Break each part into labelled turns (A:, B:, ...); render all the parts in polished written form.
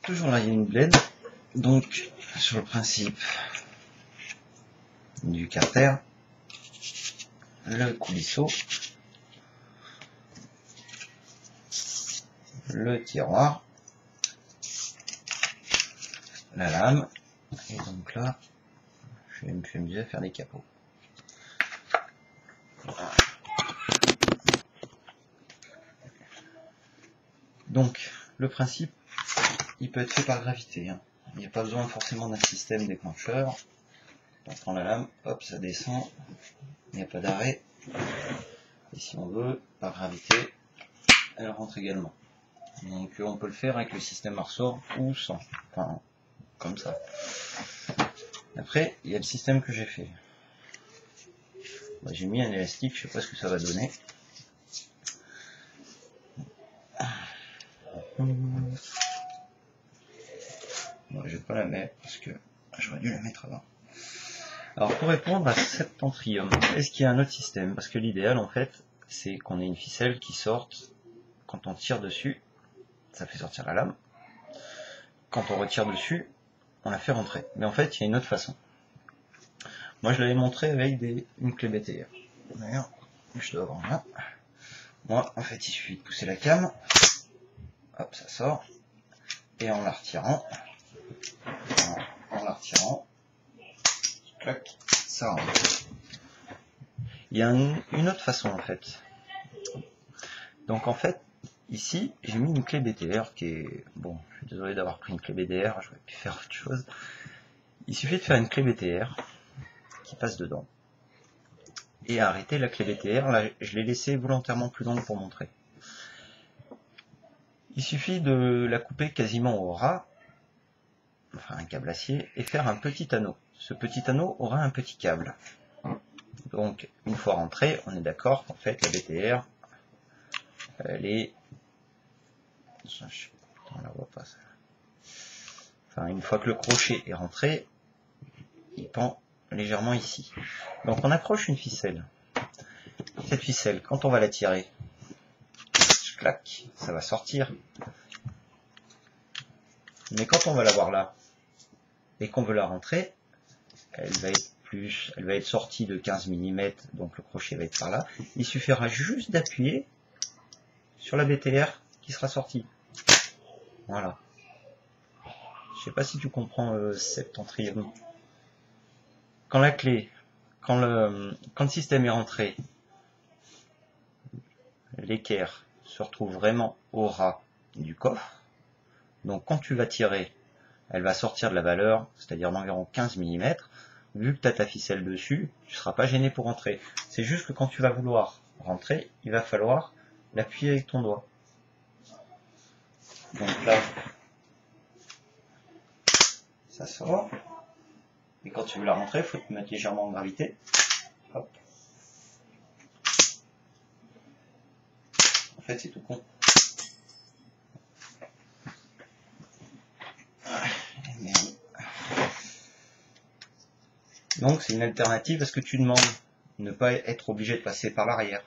A: toujours là, il y a une blende. Donc, sur le principe du carter, le coulisseau, le tiroir, la lame, et donc là, je vais m'amuser à faire des capots. Donc, le principe, il peut être fait par gravité. Hein. Il n'y a pas besoin forcément d'un système déclencheur. On prend la lame, hop, ça descend. Il n'y a pas d'arrêt. Et si on veut, par gravité, elle rentre également. Donc, on peut le faire avec le système ressort ou sans. Enfin, comme ça. Après, il y a le système que j'ai fait. J'ai mis un élastique, je sais pas ce que ça va donner. Bon, je vais pas la mettre parce que j'aurais dû la mettre avant. Alors pour répondre à Septentrium, est-ce qu'il y a un autre système? Parce que l'idéal en fait, c'est qu'on ait une ficelle qui sorte quand on tire dessus, ça fait sortir la lame. Quand on retire dessus, on la fait rentrer. Mais en fait, il y a une autre façon. Moi, je l'avais montré avec une clé BTR. D'ailleurs, je dois avoir là. Moi, en fait, il suffit de pousser la came. Hop, ça sort. Et en la retirant, clac, ça rentre. Il y a une autre façon, en fait. Donc, en fait, ici, j'ai mis une clé BTR qui est... Bon, je suis désolé d'avoir pris une clé BTR, j'aurais pu faire autre chose. Il suffit de faire une clé BTR qui passe dedans. Et arrêter la clé BTR, là, je l'ai laissée volontairement plus longue pour montrer. Il suffit de la couper quasiment au ras, enfin un câble acier, et faire un petit anneau. Ce petit anneau aura un petit câble. Donc, une fois rentré, on est d'accord qu'en fait, la BTR, elle est... On la voit pas, ça. Enfin, une fois que le crochet est rentré, il pend légèrement ici. Donc, on accroche une ficelle. Cette ficelle, quand on va la tirer, clac, ça va sortir. Mais quand on va l'avoir là, et qu'on veut la rentrer, elle va être sortie de 15 mm, donc le crochet va être par là. Il suffira juste d'appuyer sur la BTR qui sera sortie. Voilà. Je sais pas si tu comprends Septentrium. Quand la clé, quand le système est rentré, l'équerre se retrouve vraiment au ras du coffre. Donc quand tu vas tirer, elle va sortir de la valeur, c'est-à-dire d'environ 15 mm. Vu que tu as ta ficelle dessus, tu ne seras pas gêné pour rentrer. C'est juste que quand tu vas vouloir rentrer, il va falloir l'appuyer avec ton doigt. Donc là, ça sort. Et quand tu veux la rentrer, il faut te mettre légèrement en gravité. Hop. En fait, c'est tout con. Donc c'est une alternative à ce que tu demandes. Ne pas être obligé de passer par l'arrière.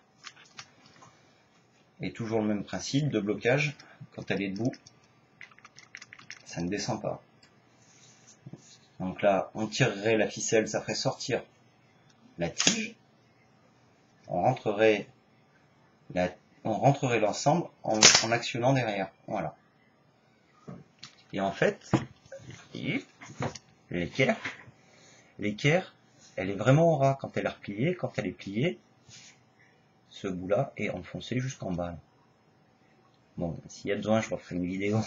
A: Et toujours le même principe de blocage. Quand elle est debout, ça ne descend pas. Donc là, on tirerait la ficelle, ça ferait sortir la tige. On rentrerait l'ensemble en actionnant derrière. Voilà. Et en fait, l'équerre, elle est vraiment au ras quand elle est repliée. Quand elle est pliée, ce bout-là est enfoncé jusqu'en bas. Bon, s'il y a besoin, je referai une vidéo.